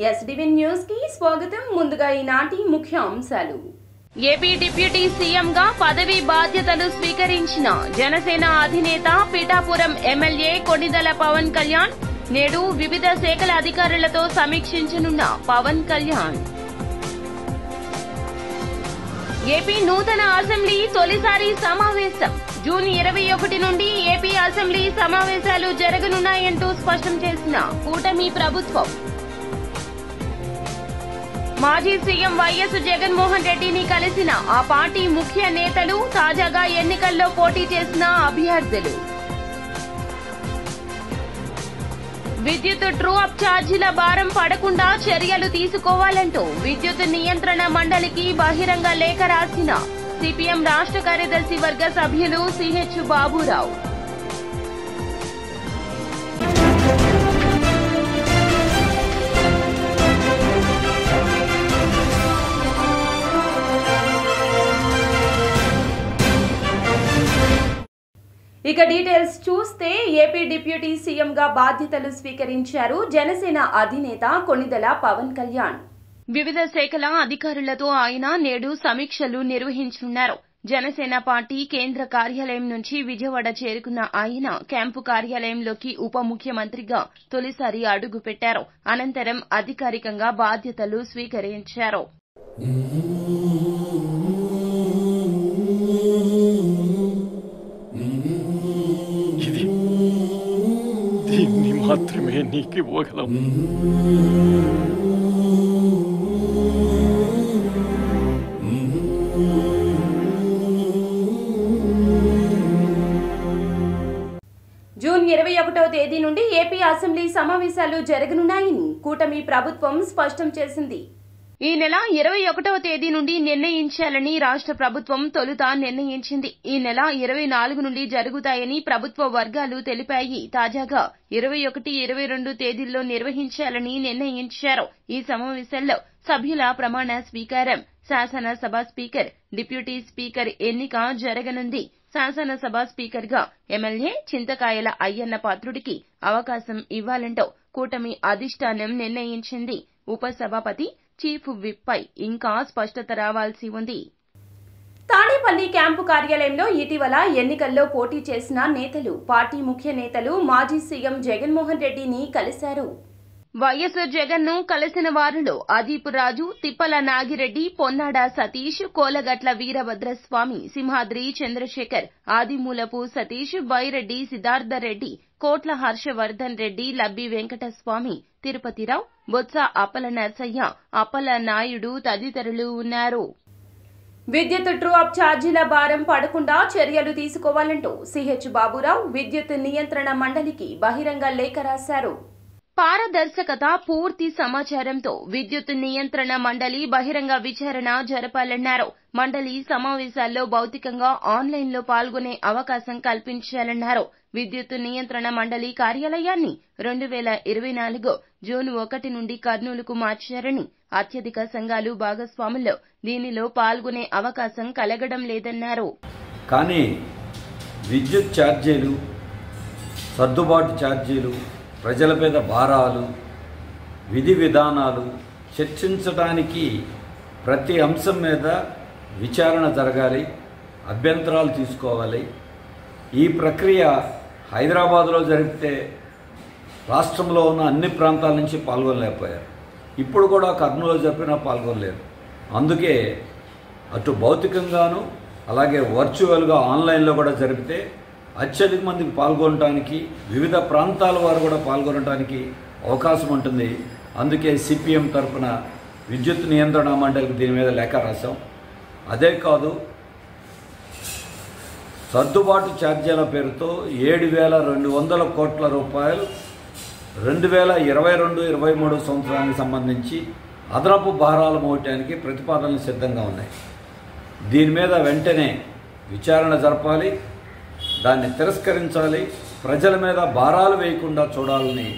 SDV news కి స్వాగతం. ముందుగా ఈనాటి ముఖ్య అంశాలు. ఏపీ డిప్యూటీ సీఎంగా పదవీ బాధ్యతలు స్వీకరించిన జనసేన అధినేత పిఠాపురం ఎమ్మెల్యే కొణిదెల పవన్ కళ్యాణ్ నేడు వివిధ శాఖల అధికారులతో సమీక్షించనున్న పవన్ కళ్యాణ్. ఏపీ నూతన అసెంబ్లీ తొలిసారి సమావేశం. జూన్ 21 నుండి ఏపీ అసెంబ్లీ సమావేశాలు జరగనున్నాయంటూ స్పష్టం చేసిన కూటమి ప్రభుత్వం. మాజీ సీఎం వైఎస్ జగన్మోహన్ రెడ్డిని కలిసిన ఆ పార్టీ ముఖ్య నేతలు, తాజాగా ఎన్నికల్లో పోటీ చేసిన అభ్యర్థులు. విద్యుత్ ట్రూ అప్ ఛార్జీల భారం పడకుండా చర్యలు తీసుకోవాలంటూ విద్యుత్ నియంత్రణ మండలికి బహిరంగ లేఖ రాసిన సిపిఎం రాష్ట్ర కార్యదర్శి వర్గ సభ్యులు సిహెచ్ బాబురావు. ఇక డీటెయిల్స్ చూస్తే ఏపీ డిప్యూటీ సీఎంగా బాధ్యతలు స్వీకరించారు జనసేన అధినేత కొణిదెల పవన్ కళ్యాణ్. వివిధ శాఖల అధికారులతో ఆయన నేడు సమీక్షలు నిర్వహించనున్నారు. జనసేన పార్టీ కేంద్ర కార్యాలయం నుంచి విజయవాడ చేరుకున్న ఆయన క్యాంపు కార్యాలయంలోకి ఉప ముఖ్యమంత్రిగా తొలిసారి అడుగుపెట్టారు. అనంతరం అధికారికంగా బాధ్యతలు స్వీకరించారు. మాత్రమే నీకు ఇవ్వగలం. జూన్ 21వ తేదీ నుండి ఏపీ అసెంబ్లీ సమావేశాలు జరగనున్నాయని కూటమి ప్రభుత్వం స్పష్టం చేసింది. ఈ నెల 21వ తేదీ నుండి నిర్ణయించాలని రాష్ట్ర ప్రభుత్వం తొలుత నిర్ణయించింది. ఈ నెల 24 నుండి జరుగుతాయని ప్రభుత్వ వర్గాలు తెలిపాయి. తాజాగా 21, 22 తేదీల్లో నిర్వహించాలని నిర్ణయించారు. ఈ సమావేశాల్లో సభ్యుల ప్రమాణ స్వీకారం, శాసనసభ స్పీకర్, డిప్యూటీ స్పీకర్ ఎన్నిక జరగనుంది. శాసనసభ స్పీకర్ గా ఎమ్మెల్యే చింతకాయల అయ్యన్న పాత్రుడికి అవకాశం ఇవ్వాలంటూ కూటమి అధిష్టానం నిర్ణయించింది. ఉపసభాపతి, చీఫ్ విప్ పై ఇంకా స్పష్టత రావాల్సి ఉంది. తాడేపల్లి క్యాంపు కార్యాలయంలో ఇటీవల ఎన్నికల్లో పోటీ చేసిన నేతలు, పార్టీ ముఖ్య నేతలు మాజీ సీఎం జగన్మోహన్ రెడ్డిని కలిశారు. వైఎస్ జగన్ ను కలిసిన వారిలో అదీప్ రాజు, తిప్పల నాగిరెడ్డి, పొన్నాడ సతీష్, కోలగట్ల వీరభద్రస్వామి, సింహాద్రి చంద్రశేఖర్, ఆదిమూలపు సతీష్, బైరెడ్డి సిద్ధార్థరెడ్డి, కోట్ల హర్షవర్ధన్ రెడ్డి, లబ్బి వెంకటస్వామి, తిరుపతిరావు, బొత్స అప్పల నర్సయ్య, అప్పల నాయుడు తదితరులు ఉన్నారు. విద్యుత్ ట్రూ అప్ ఛార్జీల భారం పడకుండా చర్యలు తీసుకోవాలంటూ సిహెచ్ బాబురావు విద్యుత్ నియంత్రణ మండలికి బహిరంగ లేఖ రాశారు. పారదర్శకత, పూర్తి సమాచారంతో విద్యుత్ నియంత్రణ మండలి బహిరంగ విచారణ జరపాలన్నారు. మండలి సమావేశాల్లో భౌతికంగా ఆన్లైన్లో పాల్గొనే అవకాశం కల్పించాలన్నారు. విద్యుత్ నియంత్రణ మండలి కార్యాలయాన్ని 2024 జూన్ 1 నుండి కర్నూలుకు మార్చారని, అత్యధిక సంఘాలు భాగస్వాముల్లో దీనిలో పాల్గొనే అవకాశం కలగడం లేదన్నారు. కానీ విద్యుత్ ఛార్జీలు, సర్దుబాటు ఛార్జీలు, ప్రజల మీద భారాలు, విధి విధానాలు చర్చించడానికి ప్రతి అంశం మీద విచారణ జరగాలి, అభ్యంతరాలు తీసుకోవాలి. ఈ ప్రక్రియ హైదరాబాద్లో జరిగితే రాష్ట్రంలో ఉన్న అన్ని ప్రాంతాల నుంచి పాల్గొనలేకపోయారు. ఇప్పుడు కూడా కర్నూలులో జరిపినా పాల్గొనలేరు. అందుకే అటు భౌతికంగాను అలాగే వర్చువల్గా ఆన్లైన్లో కూడా జరిపితే అత్యధిక మందికి పాల్గొనడానికి, వివిధ ప్రాంతాల వారు కూడా పాల్గొనడానికి అవకాశం ఉంటుంది. అందుకే సిపిఎం తరఫున విద్యుత్ నియంత్రణ మండలికి దీని మీద లేఖ రాశాం. అదే కాదు, సర్దుబాటు ఛార్జీల పేరుతో 7,200 కోట్ల రూపాయలు 2022-23 సంవత్సరానికి సంబంధించి అదనపు భారాలు మోయటానికి ప్రతిపాదనలు సిద్ధంగా ఉన్నాయి. దీని మీద వెంటనే విచారణ జరపాలి, దాన్ని తిరస్కరించాలి, ప్రజల మీద భారాలు వేయకుండా చూడాలని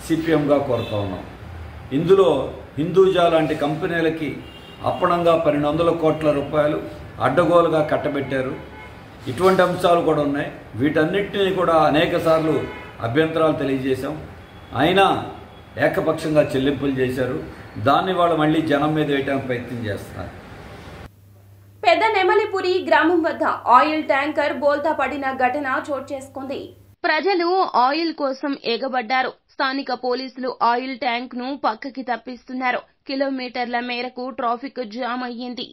సిపిఎంగా కోరుతా ఉన్నాం. ఇందులో హిందూజా లాంటి కంపెనీలకి అప్పనంగా 1200 కోట్ల రూపాయలు అడ్డగోలుగా కట్టబెట్టారు. ఇటువంటి అంశాలు కూడా ఉన్నాయి. వీటన్నిటినీ కూడా అనేక సార్లు అభ్యంతరాలు తెలియజేశాం. అయినా ఏకపక్షంగా చెల్లింపులు చేశారు. దాన్ని వాళ్ళు మళ్ళీ జనం మీద వేయడానికి ప్రయత్నం చేస్తున్నారు. పెద్ద నెమలిపురి గ్రామం వద్ద ఆయిల్ ట్యాంకర్ బోల్తా పడిన ఘటన చోటు చేసుకుంది. ప్రజలు ఆయిల్ కోసం ఎగబడ్డారు. స్థానిక పోలీసులు ఆయిల్ ట్యాంక్ ను పక్కకి తప్పిస్తున్నారు. కిలోమీటర్ల మేరకు ట్రాఫిక్ జామ్ అయ్యింది.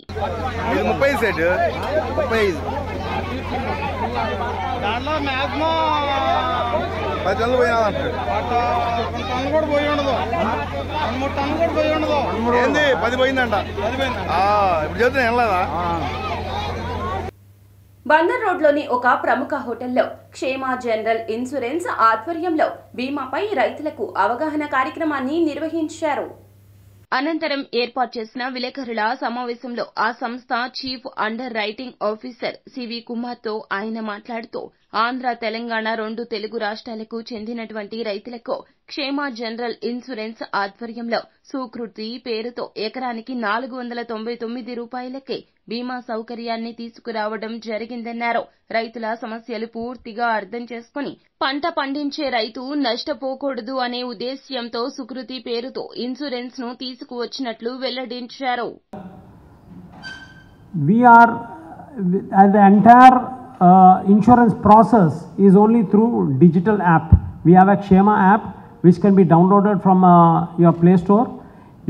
బందర్ రోడ్లోని ఒక ప్రముఖ హోటల్లో క్షేమ జనరల్ ఇన్సూరెన్స్ ఆధ్వర్యంలో బీమాపై రైతులకు అవగాహన కార్యక్రమాన్ని నిర్వహించారు. అనంతరం ఏర్పాటు చేసిన విలేకరుల సమావేశంలో ఆ సంస్థ chief underwriting officer C V కుమార్తో ఆయన మాట్లాడుతూ ఆంధ్ర, తెలంగాణ 2 తెలుగు రాష్ట్రాలకు చెందినటువంటి రైతులకు క్షేమ జనరల్ ఇన్సూరెన్స్ ఆధ్వర్యంలో సుకృతి పేరుతో ఎకరానికి 499 రూపాయలకే బీమా సౌకర్యాన్ని తీసుకురావడం జరిగిందన్నారు. రైతుల సమస్యలు పూర్తిగా అర్థం చేసుకుని పంట పండించే రైతు నష్టపోకూడదు అనే ఉద్దేశ్యంతో సుకృతి పేరుతో ఇన్సూరెన్స్ ను తీసుకువచ్చినట్లు వెల్లడించారు. Insurance process is only through digital app. We have a Kshema app which can be downloaded from your Play Store.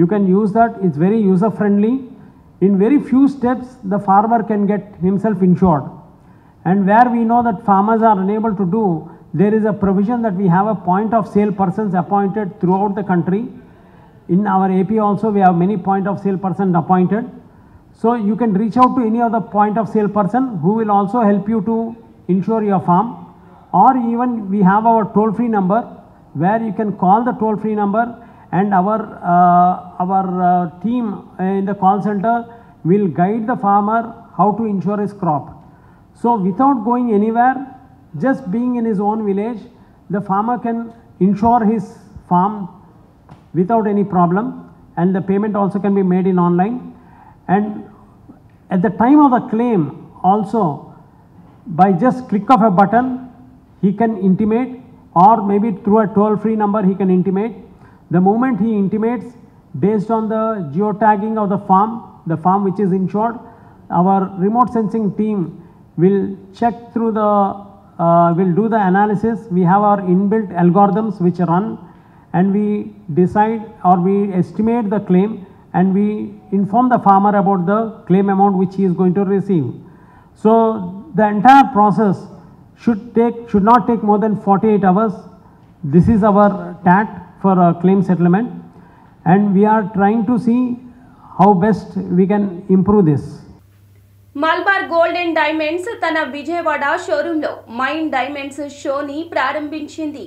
You can use that. It's very user friendly. In very few steps the farmer can get himself insured, and where we know that farmers are unable to do, there is a provision that we have a point of sale persons appointed throughout the country. In our AP also we have many point of sale persons appointed. So you can reach out to any of the point of sale person who will also help you to insure your farm, or even we have our toll free number where you can call the toll free number, and our team in the call center will guide the farmer how to insure his crop. So without going anywhere, just being in his own village, the farmer can insure his farm without any problem, and the payment also can be made in online. And at the time of the claim also, by just click of a button he can intimate, or maybe through a toll free number he can intimate. The moment he intimates, based on the geotagging of the farm which is insured, our remote sensing team will check through the will do the analysis. We have our inbuilt algorithms which run, and we decide or we estimate the claim, and we inform the farmer about the claim amount which he is going to receive. So the entire process should not take more than 48 hours. This is our TAT for claim settlement, and we are trying to see how best we can improve this. Malabar gold and diamonds తన విజయవాడ షోరూంలో mind diamonds షోని ప్రారంభించింది.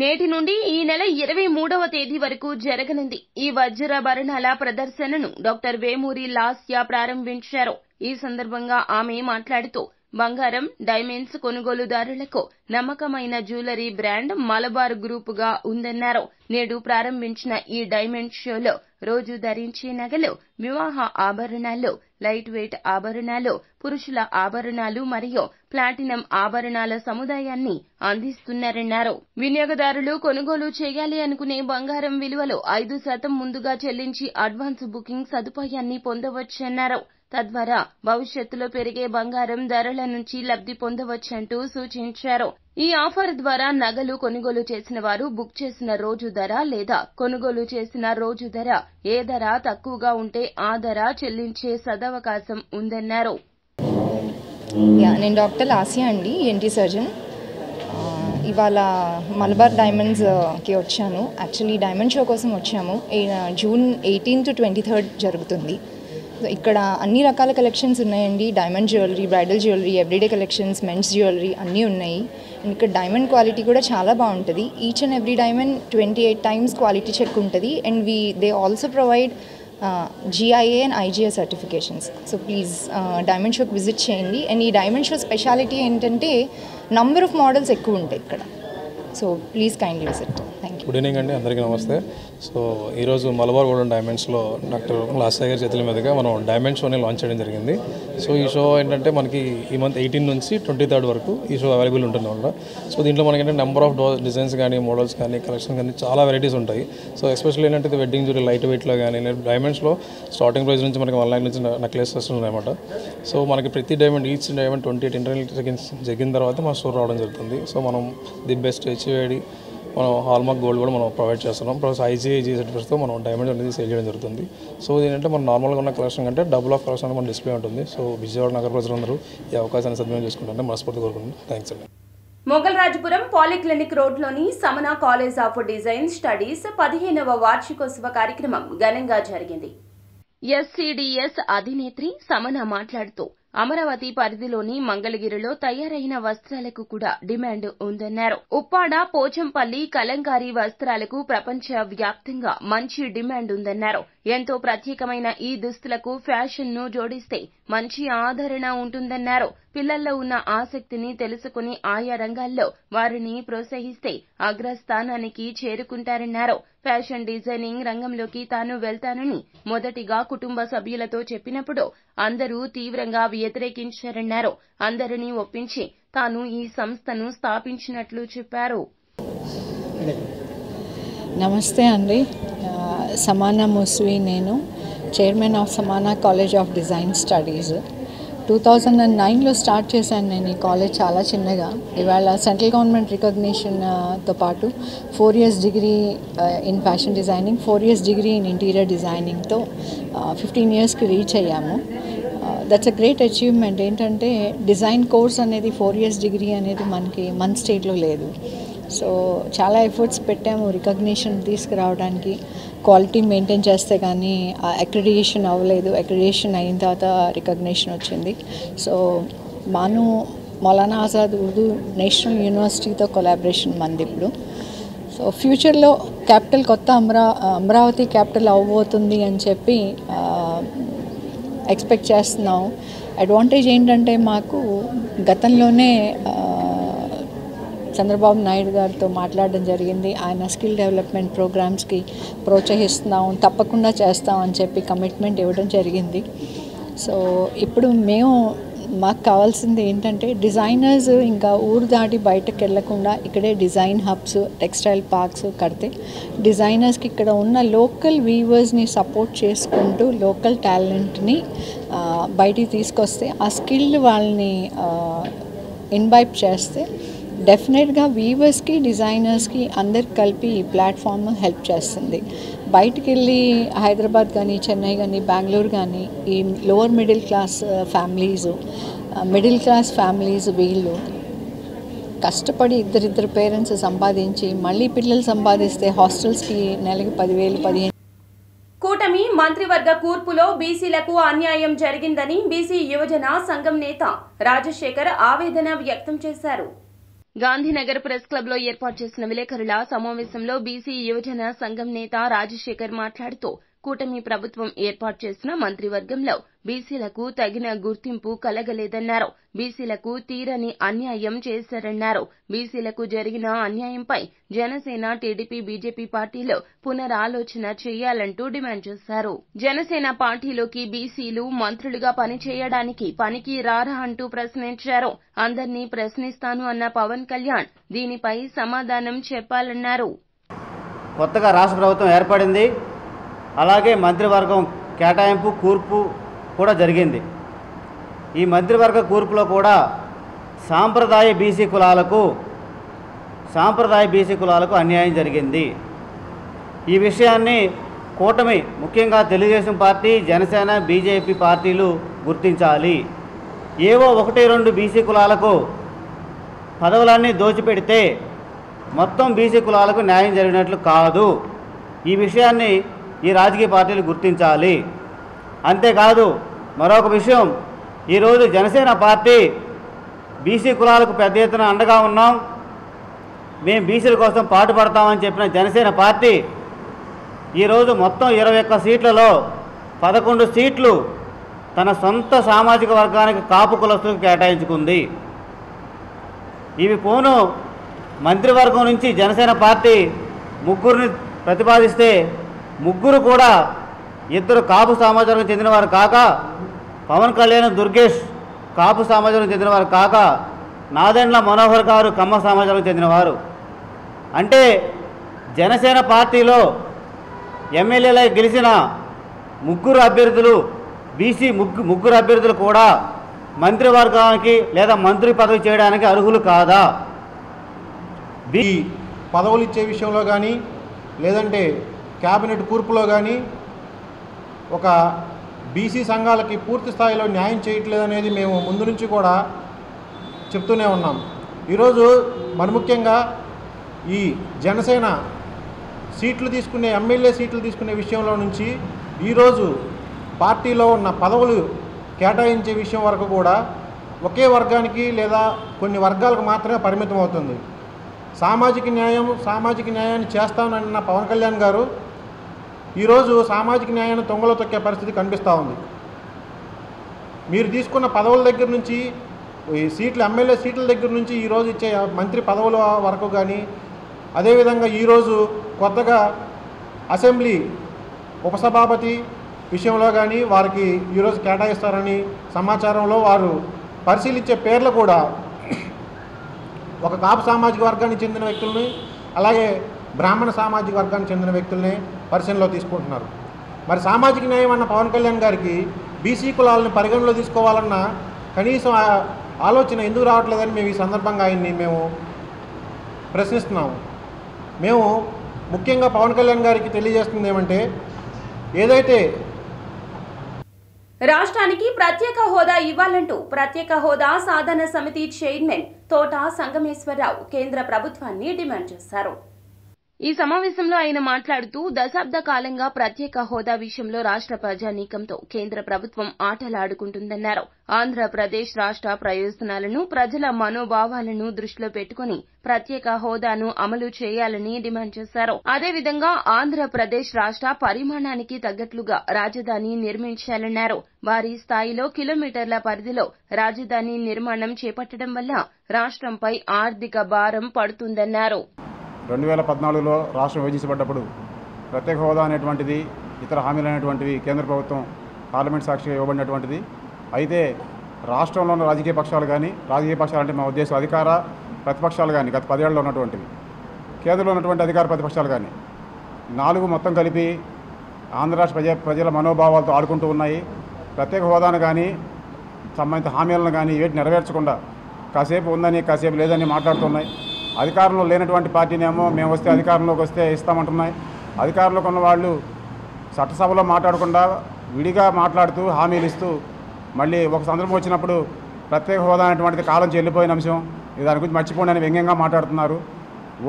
నేటి నుండి ఈ నెల 23వ తేదీ వరకు జరగనుంది. ఈ వజ్రాభరణాల ప్రదర్శనను డాక్టర్ వేమూరి లాస్య ప్రారంభించారు. ఈ సందర్భంగా ఆమె మాట్లాడుతూ బంగారం, డైమండ్స్ కొనుగోలుదారులకు నమ్మకమైన జ్యువెలరీ బ్రాండ్ మలబార్ గ్రూపుగా ఉందన్నారు. నేడు ప్రారంభించిన ఈ డైమండ్ షోలో రోజు ధరించే నగలు, వివాహ ఆభరణాలు, లైట్ వెయిట్ ఆభరణాలు, పురుషుల ఆభరణాలు మరియు ప్లాటినం ఆభరణాల సముదాయాన్ని అందిస్తున్నారన్నారు. వినియోగదారులు కొనుగోలు చేయాలి అనుకునే బంగారం విలువలో 5% ముందుగా చెల్లించి అడ్వాన్స్ బుకింగ్ సదుపాయాన్ని పొందవచ్చన్నారు. తద్వారా భవిష్యత్తులో పెరిగే బంగారం ధరల నుంచి లబ్ధి పొందవచ్చంటూ సూచించారు. ఈ ఆఫర్ ద్వారా నగలు కొనుగోలు చేసిన వారు బుక్ చేసిన రోజు ధర లేదా కొనుగోలు చేసిన రోజు ధర ఏ ధర తక్కువగా ఉంటే ఆ ధర చెల్లించే సదవకాశం ఉందన్నారు. నేను డాక్టర్ లాస్యా అండి, ENT సర్జన్. ఇవాళ మలబార్ డైమండ్స్కి వచ్చాను. యాక్చువల్లీ డైమండ్ షో కోసం వచ్చాము. జూన్ 18 to 23 జరుగుతుంది. ఇక్కడ అన్ని రకాల కలెక్షన్స్ ఉన్నాయండి. Diamond jewellery, bridal jewellery, everyday collections, men's jewellery అన్నీ ఉన్నాయి. ఇక్కడ డైమండ్ క్వాలిటీ కూడా చాలా బాగుంటుంది. Each and every diamond 28 times quality check ఉంటుంది. And they also provide GIA and IGA certifications. So please diamond షోకి విజిట్ చేయండి. అండ్ ఈ డైమండ్ షో స్పెషాలిటీ ఏంటంటే నంబర్ ఆఫ్ మోడల్స్ ఎక్కువ ఉంటాయి ఇక్కడ. So please kindly visit. Thank you. Good evening అండి, అందరికీ నమస్తే. సో ఈరోజు మలబార్ గోల్డెన్ డైమండ్స్లో డాక్టర్ లాస్య గారి చేతుల మీదుగా మనం డైమండ్ షోని లాంచ్ చేయడం జరిగింది. సో ఈ షో ఏంటంటే మనకి ఈ మంత్ 18 నుంచి 23 వరకు ఈ షో అవైలబుల్ ఉంటుంది అన్నమాట. సో దీంట్లో మనకి ఏంటంటే నెంబర్ ఆఫ్ డిజైన్స్ కానీ, మోడల్స్ కానీ, కలెక్షన్ కానీ చాలా వెరైటీస్ ఉంటాయి. సో ఎస్పెషల్లీ ఏంటంటే వెడ్డింగ్ జ్యువెలరీ లైట్ వెయిట్లో కానీ, డైమండ్స్లో స్టార్టింగ్ ప్రైస్ నుంచి మనకి 1 lakh నుంచి నెక్లెసెస్ ఉన్నాయన్నమాట. సో మనకి ప్రతి diamond, each diamond 28 internal seconds జరిగిన తర్వాత మన స్టోర్ రావడం జరుగుతుంది. సో మనం ది బెస్ట్ హెచ్ఐడి, మనం హాల్మార్క్ గోల్డ్ కూడా మనం ప్రొవైడ్ చేస్తున్నాం. ప్లస్ ఐజీఐజీ సర్టిఫికేట్స్తో మనం డైమండ్ అనేది సేల్ చేయడం జరుగుతుంది. సో ఏంటంటే మన నార్మల్గా ఉన్న కలెక్షన్ కంటే డబుల్ ఆఫ్ కలెక్షన్ మన డిస్ప్లే ఉంటుంది. సో విజయవాడ నగర ప్రజలందరూ ఈ అవకాశాన్ని సద్వినియోగం చేసుకుంటారని మనస్ఫూర్తి కోరుకుంటున్నాను. థ్యాంక్స్ అండి. మొగల్రాజపురం పాలిక్లినిక్ రోడ్లోని Samana college of design studies 15వ వార్షికోత్సవ కార్యక్రమం ఘనంగా జరిగింది. ఎస్సీడీఎస్ అధినేత్రి సమన మాట్లాడుతూ అమరావతి పరిధిలోని మంగళగిరిలో తయారైన వస్త్రాలకు కూడా డిమాండ్ ఉందన్నారు. ఉప్పాడ, పోచంపల్లి, కలంకారీ వస్త్రాలకు ప్రపంచ వ్యాప్తంగా మంచి డిమాండ్ ఉందన్నారు. ఎంతో ప్రత్యేకమైన ఈ దుస్తులకు ఫ్యాషన్ ను జోడిస్తే మంచి ఆదరణ ఉంటుందన్నారు. పిల్లల్లో ఉన్న ఆసక్తిని తెలుసుకుని ఆయా రంగాల్లో వారిని ప్రోత్సహిస్తే అగ్రస్థానానికి చేరుకుంటారన్నారు. ఫ్యాషన్ డిజైనింగ్ రంగంలోకి తాను వెళ్తానని మొదటిగా కుటుంబ సభ్యులతో చెప్పినప్పుడు అందరూ తీవ్రంగా వ్యతిరేకించారన్నారు. అందరినీ ఒప్పించి తాను ఈ సంస్థను స్థాపించినట్లు చెప్పారు. నమస్తే అండి, సమానా ముస్వి, నేను chairman of Samana college of design studies. 2009లో స్టార్ట్ చేశాను నేను ఈ కాలేజ్ చాలా చిన్నగా. ఇవాళ సెంట్రల్ గవర్నమెంట్ రికగ్నిషన్తో పాటు 4 years degree in fashion designing, 4 years degree in interior డిజైనింగ్తో 15 yearsకి రీచ్ అయ్యాము. That's a great achievement. ఏంటంటే డిజైన్ కోర్స్ అనేది 4 years డిగ్రీ అనేది మన స్టేట్లో లేదు. సో చాలా ఎఫర్ట్స్ పెట్టాము రికగ్నిషన్ తీసుకురావడానికి. క్వాలిటీ మెయింటైన్ చేస్తే కానీ అక్రిడియేషన్ అవ్వలేదు. అక్రిడియేషన్ అయిన తర్వాత రికగ్నిషన్ వచ్చింది. సో మౌలానా ఆజాద్ ఉర్దూ నేషనల్ యూనివర్సిటీతో కొలాబరేషన్ మంది ఇప్పుడు. సో ఫ్యూచర్లో క్యాపిటల్ కొత్త అమరావతి క్యాపిటల్ అవ్వబోతుంది అని చెప్పి ఎక్స్పెక్ట్ చేస్తున్నాం. అడ్వాంటేజ్ ఏంటంటే మాకు గతంలోనే చంద్రబాబు నాయుడు గారితో మాట్లాడడం జరిగింది. ఆయన స్కిల్ డెవలప్మెంట్ ప్రోగ్రామ్స్కి ప్రోత్సహిస్తున్నాం, తప్పకుండా చేస్తాం అని చెప్పి కమిట్మెంట్ ఇవ్వడం జరిగింది. సో ఇప్పుడు మాకు కావాల్సింది ఏంటంటే డిజైనర్స్ ఇంకా ఊరు దాటి బయటకు వెళ్లకుండా ఇక్కడే డిజైన్ హబ్స్, టెక్స్టైల్ పార్క్స్ కడితే డిజైనర్స్కి ఇక్కడ ఉన్న లోకల్ వీవర్స్ని సపోర్ట్ చేసుకుంటూ లోకల్ టాలెంట్ని బయటికి తీసుకొస్తే ఆ స్కిల్ వాళ్ళని ఇన్వైట్ చేస్తే డెఫినెట్గా వీవర్స్కి, డిజైనర్స్కి అందరికి కలిపి ఈ ప్లాట్ఫామ్ హెల్ప్ చేస్తుంది. బయటికి వెళ్ళి హైదరాబాద్ కానీ, చెన్నై కానీ, బెంగళూరు కానీ ఈ లోవర్ మిడిల్ క్లాస్ ఫ్యామిలీస్ వీళ్ళు కష్టపడి ఇద్దరిద్దరు పేరెంట్స్ సంపాదించి మళ్ళీ పిల్లలు సంపాదిస్తే హాస్టల్స్కి నెలకి 10,000, 15,000. కూటమి మంత్రివర్గ కూర్పులో బీసీలకు అన్యాయం జరిగిందని బీసీ యువజన సంఘం నేత రాజశేఖర్ ఆవేదన వ్యక్తం చేశారు. గాంధీనగర్ ప్రెస్ క్లబ్ లో ఏర్పాటు చేసిన విలేకరుల సమావేశంలో బీసీ యువజన సంఘం నేత రాజశేఖర్ మాట్లాడుతూ కూటమి ప్రభుత్వం ఏర్పాటు చేసిన మంత్రివర్గంలో బీసీలకు తగిన గుర్తింపు కలగలేదన్నారు. బీసీలకు తీరని అన్యాయం చేశారన్నారు. బీసీలకు జరిగిన అన్యాయంపై జనసేన, టీడీపీ, బీజేపీ పార్టీలో పునరాలోచన చేయాలంటూ డిమాండ్ చేశారు. జనసేన పార్టీలోకి బీసీలు మంత్రులుగా పనిచేయడానికి పనికి రారా అంటూ ప్రశ్నించారు. అందర్నీ ప్రశ్నిస్తాను అన్న పవన్ కళ్యాణ్ దీనిపై సమాధానం చెప్పాలన్నారు. కొత్తగా రాష్ట్ర ప్రభుత్వం ఏర్పడింది. అలాగే మంత్రివర్గం కేటాయింపు, కూర్పు కూడా జరిగింది. ఈ మంత్రివర్గ కూర్పులో కూడా సాంప్రదాయ బీసీ కులాలకు అన్యాయం జరిగింది. ఈ విషయాన్ని కూటమి, ముఖ్యంగా తెలుగుదేశం పార్టీ, జనసేన, బీజేపీ పార్టీలు గుర్తించాలి. ఏవో 1-2 బీసీ కులాలకు పదవులన్నీ దోచిపెడితే మొత్తం బీసీ కులాలకు న్యాయం జరిగినట్లు కాదు. ఈ విషయాన్ని ఈ రాజకీయ పార్టీలు గుర్తించాలి. అంతేకాదు మరొక విషయం, ఈరోజు జనసేన పార్టీ బీసీ కులాలకు పెద్ద ఎత్తున అండగా ఉన్నాం, మేము బీసీల కోసం పాటుపడతామని చెప్పిన జనసేన పార్టీ ఈరోజు మొత్తం 21 సీట్లలో 11 సీట్లు తన సొంత సామాజిక వర్గానికి కాపు కులస్తులకు కేటాయించుకుంది. ఇవి పోను మంత్రివర్గం నుంచి జనసేన పార్టీ ముగ్గురిని ప్రతిపాదిస్తే ముగ్గురు కూడా ఇద్దరు కాపు సమాజానికి చెందినవారు కాక, పవన్ కళ్యాణ్ దుర్గేష్ కాపు సమాజానికి చెందినవారు కాక, నాదెండ్ల మనోహర్ గారు కమ్మ సమాజానికి చెందినవారు. అంటే జనసేన పార్టీలో ఎమ్మెల్యేలై గెలిచిన ముగ్గురు అభ్యర్థులు, బీసీ ముగ్గురు అభ్యర్థులు కూడా మంత్రివర్గానికి లేదా మంత్రి పదవి చేయడానికి అర్హులు కాదా? ఈ పదవులు ఇచ్చే విషయంలో కానీ లేదంటే క్యాబినెట్ కూర్పులో కానీ ఒక బీసీ సంఘాలకి పూర్తి స్థాయిలో న్యాయం చేయట్లేదనేది మేము ముందు నుంచి కూడా చెప్తూనే ఉన్నాం. ఈరోజు మరి ముఖ్యంగా ఈ జనసేన సీట్లు తీసుకునే ఎమ్మెల్యే సీట్లు తీసుకునే విషయంలో నుంచి ఈరోజు పార్టీలో ఉన్న పదవులు కేటాయించే విషయం వరకు కూడా ఒకే వర్గానికి లేదా కొన్ని వర్గాలకు మాత్రమే పరిమితం అవుతుంది. సామాజిక న్యాయాన్ని చేస్తానన్న పవన్ కళ్యాణ్ గారు ఈరోజు సామాజిక న్యాయాన్ని తొంగలో తొక్కే పరిస్థితి కనిపిస్తూ ఉంది. మీరు తీసుకున్న పదవుల దగ్గర నుంచి, ఈ సీట్లు ఎమ్మెల్యే సీట్ల దగ్గర నుంచి ఈరోజు ఇచ్చే మంత్రి పదవుల వరకు కానీ, అదేవిధంగా ఈరోజు కొత్తగా అసెంబ్లీ ఉపసభాపతి విషయంలో కానీ వారికి ఈరోజు కేటాయిస్తారని సమాచారంలో వారు పరిశీలించే పేర్లు కూడా ఒక కాపు సామాజిక వర్గానికి చెందిన వ్యక్తులని, అలాగే బ్రాహ్మణ సామాజిక వర్గానికి చెందిన వ్యక్తుల్ని పరిశీలనలో తీసుకుంటున్నారు. మరి సామాజిక న్యాయం అన్న పవన్ కళ్యాణ్ గారికి బీసీ కులాలను పరిగణలో తీసుకోవాలన్న కనీసం ఆలోచన ఎందుకు రావట్లేదని మేము ఈ సందర్భంగా ఆయన్ని మేము ప్రశ్నిస్తున్నాము. మేము ముఖ్యంగా పవన్ కళ్యాణ్ గారికి తెలియజేస్తుంది ఏమంటే, ఏదైతే రాష్ట్రానికి ప్రత్యేక హోదా ఇవ్వాలంటూ ప్రత్యేక హోదా సాధన సమితి చైర్మన్ తోట సంగమేశ్వరరావు కేంద్ర ప్రభుత్వాన్ని డిమాండ్ చేశారు. ఈ సమావేశంలో ఆయన మాట్లాడుతూ దశాబ్ద కాలంగా ప్రత్యేక హోదా విషయంలో రాష్ట్ర ప్రజానీకంతో కేంద్ర ప్రభుత్వం ఆటలాడుకుంటుందన్నారు. ఆంధ్రప్రదేశ్ రాష్ట్ర ప్రయోజనాలను, ప్రజల మనోభావాలను దృష్టిలో పెట్టుకుని ప్రత్యేక హోదాను అమలు చేయాలని డిమాండ్ చేశారు. అదేవిధంగా ఆంధ్రప్రదేశ్ రాష్ట్ర పరిమాణానికి తగ్గట్లుగా రాజధాని నిర్మించాలన్నారు. వారి స్థాయిలో కిలోమీటర్ల పరిధిలో రాజధాని నిర్మాణం చేపట్టడం వల్ల రాష్ట్రంపై ఆర్థిక భారం పడుతుందన్నారు. 2014లో రాష్ట్రం విభజించబడ్డప్పుడు ప్రత్యేక హోదా అనేటువంటిది, ఇతర హామీలు అనేటువంటివి కేంద్ర ప్రభుత్వం పార్లమెంట్ సాక్షిగా ఇవ్వబడినటువంటిది. అయితే రాష్ట్రంలో ఉన్న రాజకీయ పక్షాలు కానీ, రాజకీయ పక్షాలు అంటే మా ఉద్దేశం అధికార ప్రతిపక్షాలు కానీ, గత 10 ఏళ్లలో ఉన్నటువంటివి, కేంద్రంలో ఉన్నటువంటి అధికార ప్రతిపక్షాలు కానీ, 4 మొత్తం కలిపి ఆంధ్ర రాష్ట్ర ప్రజల మనోభావాలతో ఆడుకుంటూ ఉన్నాయి. ప్రత్యేక హోదాను కానీ, సంబంధిత హామీలను కానీ ఏటి నెరవేర్చకుండా కాసేపు ఉందని కాసేపు లేదని మాట్లాడుతున్నాయి. అధికారంలో లేనటువంటి పార్టీనేమో మేము వస్తే అధికారంలోకి వస్తే ఇస్తామంటున్నాయి. అధికారంలోకి ఉన్న వాళ్ళు చట్టసభలో మాట్లాడకుండా విడిగా మాట్లాడుతూ హామీలు ఇస్తూ మళ్ళీ ఒక సందర్భం వచ్చినప్పుడు ప్రత్యేక హోదా అనేటువంటిది కాలం చెల్లిపోయిన అంశం, దాని గురించి మర్చిపోండి అని వ్యంగ్యంగా మాట్లాడుతున్నారు.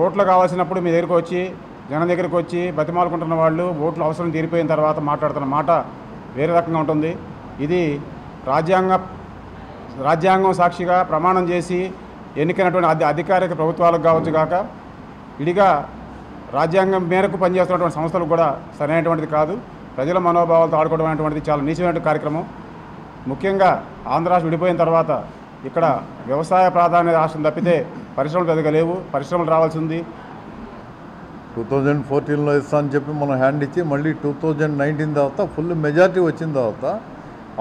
ఓట్లు కావాల్సినప్పుడు మీ దగ్గరికి వచ్చి, జనం దగ్గరికి వచ్చి బతిమాలుకుంటున్న వాళ్ళు ఓట్లు అవసరం తీరిపోయిన తర్వాత మాట్లాడుతున్న మాట వేరే రకంగా ఉంటుంది. ఇది రాజ్యాంగం సాక్షిగా ప్రమాణం చేసి ఎన్నికైనటువంటి అధికారిక ప్రభుత్వాలకు కావచ్చు కాక విడిగా రాజ్యాంగం మేరకు పనిచేస్తున్నటువంటి సంస్థలు కూడా సరైనటువంటిది కాదు. ప్రజల మనోభావాలతో ఆడుకోవడం అనేటువంటిది చాలా నీచమైన కార్యక్రమం. ముఖ్యంగా ఆంధ్ర రాష్ట్రం విడిపోయిన తర్వాత ఇక్కడ వ్యవసాయ ప్రాధాన్యత రాష్ట్రం తప్పితే పరిశ్రమలు పెద్దగా లేవు. పరిశ్రమలు రావాల్సింది 2014లో ఇస్తా అని చెప్పి మనం హ్యాండ్ ఇచ్చి మళ్ళీ 2019 తర్వాత ఫుల్ మెజారిటీ వచ్చిన తర్వాత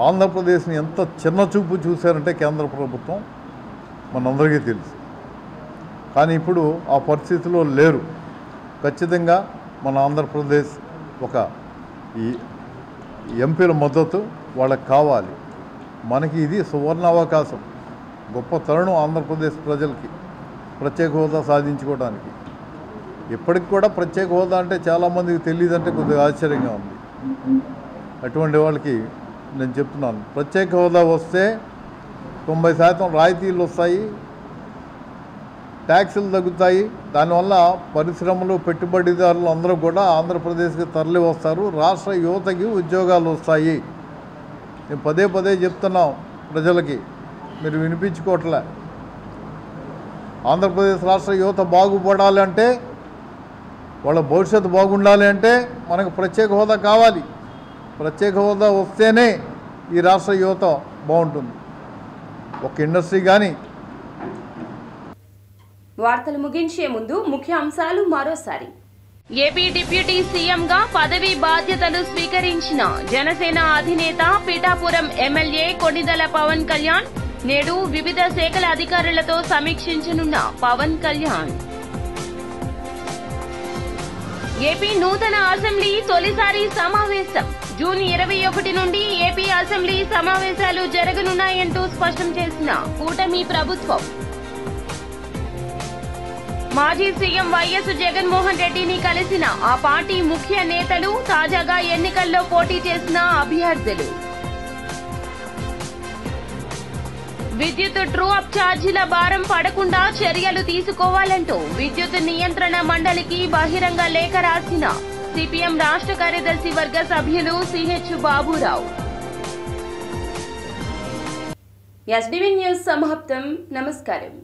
ఆంధ్రప్రదేశ్ని ఎంత చిన్న చూపు చూశారంటే కేంద్ర ప్రభుత్వం మనందరికీ తెలుసు. కానీ ఇప్పుడు ఆ పరిస్థితిలో లేరు. ఖచ్చితంగా మన ఆంధ్రప్రదేశ్ ఒక ఈ ఎంపీల మద్దతు వాళ్ళకి కావాలి. మనకి ఇది సువర్ణ అవకాశం, గొప్ప తరుణం ఆంధ్రప్రదేశ్ ప్రజలకి ప్రత్యేక హోదా సాధించుకోవడానికి. ఇప్పటికి కూడా ప్రత్యేక హోదా అంటే చాలామందికి తెలియదంటే కొద్దిగా ఆశ్చర్యంగా ఉంది. అటువంటి వాళ్ళకి నేను చెప్తున్నాను, ప్రత్యేక హోదా వస్తే 90% రాయితీలు వస్తాయి, ట్యాక్సులు తగ్గుతాయి. దానివల్ల పరిశ్రమలు, పెట్టుబడిదారులు అందరూ కూడా ఆంధ్రప్రదేశ్కి తరలి వస్తారు. రాష్ట్ర యువతకి ఉద్యోగాలు వస్తాయి. నేను పదే చెప్తున్నాం ప్రజలకి, మీరు వినిపించుకోవట్లే. ఆంధ్రప్రదేశ్ రాష్ట్ర యువత బాగుపడాలి అంటే, వాళ్ళ భవిష్యత్తు బాగుండాలి అంటే మనకు ప్రత్యేక హోదా కావాలి. ప్రత్యేక హోదా వస్తేనే ఈ రాష్ట్ర యువత బాగుంటుంది. ఒక ఇండస్ట్రీ కానీ. వార్తలు ముగించే ముందు ముఖ్య అంశాలు మరోసారి. ఏపీ డిప్యూటీ సీఎంగా పదవీ బాధ్యతలు స్వీకరించిన జనసేన అధినేత పిఠాపురం ఎమ్మెల్యే కొణిదెల పవన్ కళ్యాణ్ నేడు వివిధ శాఖల అధికారులతో సమీక్షించనున్న పవన్ కళ్యాణ్. ఏపీ నూతన అసెంబ్లీ తొలిసారి సమావేశం. జూన్ 21 నుండి ఏపీ అసెంబ్లీ సమావేశాలు జరగనున్నాయంటూ స్పష్టం చేసిన కూటమి ప్రభుత్వం. మాజీ సీఎం వైఎస్ జగన్మోహన్ రెడ్డిని కలిసిన ఆ పార్టీ ముఖ్య నేతలు, తాజాగా ఎన్నికల్లో పోటీ చేసిన అభ్యర్థులు. విద్యుత్ ట్రూ అప్ ఛార్జీల భారం పడకుండా చర్యలు తీసుకోవాలంటూ విద్యుత్ నియంత్రణ మండలికి బహిరంగ లేఖ రాసిన సిపిఎం రాష్ట్ర కార్యదర్శి వర్గ సభ్యులు సిహెచ్ బాబురావు. ఎస్డివి న్యూస్ సమాప్తం. నమస్కారం.